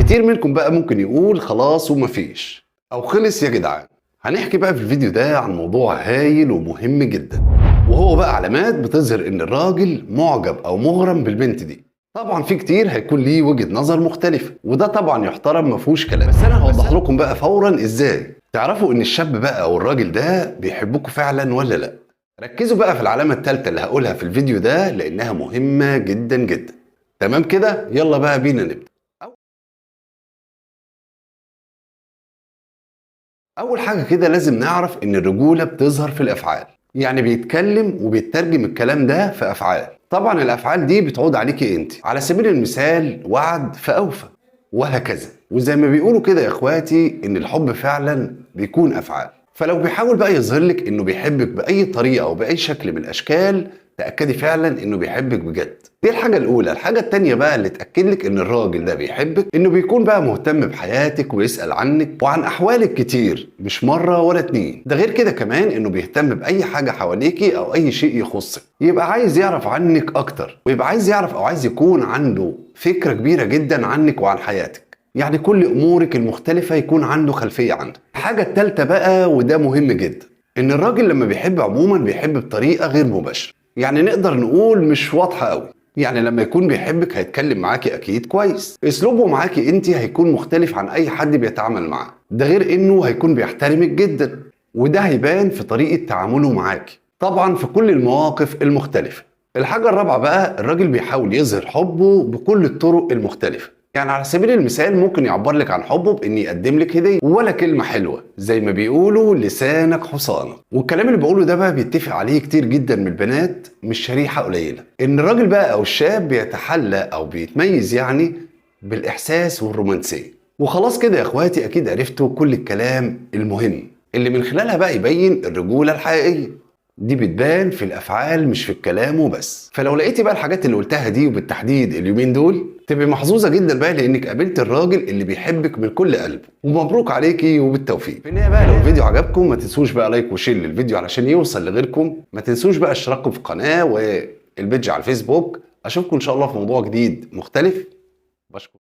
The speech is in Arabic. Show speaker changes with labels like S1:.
S1: كتير منكم بقى ممكن يقول خلاص ومفيش او خلص يا جدعان. هنحكي بقى في الفيديو ده عن موضوع هايل ومهم جدا، وهو بقى علامات بتظهر ان الراجل معجب او مغرم بالبنت دي. طبعا في كتير هيكون ليه وجهة نظر مختلفة، وده طبعا يحترم مفهوش كلام، بس انا هوضح لكم بقى فورا ازاي تعرفوا ان الشاب بقى او الراجل ده بيحبكوا فعلا ولا لا. ركزوا بقى في العلامة الثالثة اللي هقولها في الفيديو ده لانها مهمة جدا جدا. تمام كده؟ يلا بقى بينا نبدأ. أول حاجة كده لازم نعرف إن الرجولة بتظهر في الأفعال، يعني بيتكلم وبيترجم الكلام ده في أفعال. طبعا الأفعال دي بتعود عليكي أنت، على سبيل المثال وعد فأوفى وهكذا. وزي ما بيقولوا كده يا إخواتي إن الحب فعلا بيكون أفعال. فلو بيحاول بقى يظهر لك إنه بيحبك بأي طريقة أو بأي شكل من الأشكال، تأكدي فعلا إنه بيحبك بجد. دي الحاجة الأولى. الحاجة التانية بقى اللي تأكد لك إن الراجل ده بيحبك، إنه بيكون بقى مهتم بحياتك ويسأل عنك وعن أحوالك كتير، مش مرة ولا اتنين. ده غير كده كمان إنه بيهتم بأي حاجة حواليكي أو أي شيء يخصك، يبقى عايز يعرف عنك أكتر، ويبقى عايز يعرف أو عايز يكون عنده فكرة كبيرة جدا عنك وعن حياتك. يعني كل أمورك المختلفة يكون عنده خلفية عنها. الحاجة التالتة بقى وده مهم جدا، إن الراجل لما بيحب عموما بيحب بطريقة غير مباشرة، يعني نقدر نقول مش واضحة قوي. يعني لما يكون بيحبك هيتكلم معاكي اكيد كويس، اسلوبه معاكي انت هيكون مختلف عن اي حد بيتعامل معاه. ده غير انه هيكون بيحترمك جدا، وده هيبان في طريقة تعامله معاكي طبعا في كل المواقف المختلفة. الحاجة الرابعة بقى، الراجل بيحاول يظهر حبه بكل الطرق المختلفة. يعني على سبيل المثال ممكن يعبر لك عن حبه بان يقدم لك هديه ولا كلمه حلوه، زي ما بيقولوا لسانك حصانه. والكلام اللي بقوله ده بقى بيتفق عليه كتير جدا من البنات، مش شريحه قليله. ان الراجل بقى او الشاب بيتحلى او بيتميز يعني بالاحساس والرومانسيه. وخلاص كده يا اخواتي، اكيد عرفتوا كل الكلام المهم اللي من خلالها بقى يبين الرجوله الحقيقيه. دي بتبان في الافعال مش في الكلام وبس. فلو لقيتي بقى الحاجات اللي قلتها دي وبالتحديد اليومين دول، تبقي محظوظه جدا بقى لانك قابلت الراجل اللي بيحبك من كل قلبه. ومبروك عليكي وبالتوفيق. في النهايه بقى لو الفيديو عجبكم ما تنسوش بقى لايك وشير للفيديو علشان يوصل لغيركم. ما تنسوش بقى اشتراككم في القناه والبيج على الفيسبوك. اشوفكم ان شاء الله في موضوع جديد مختلف. بشكرك.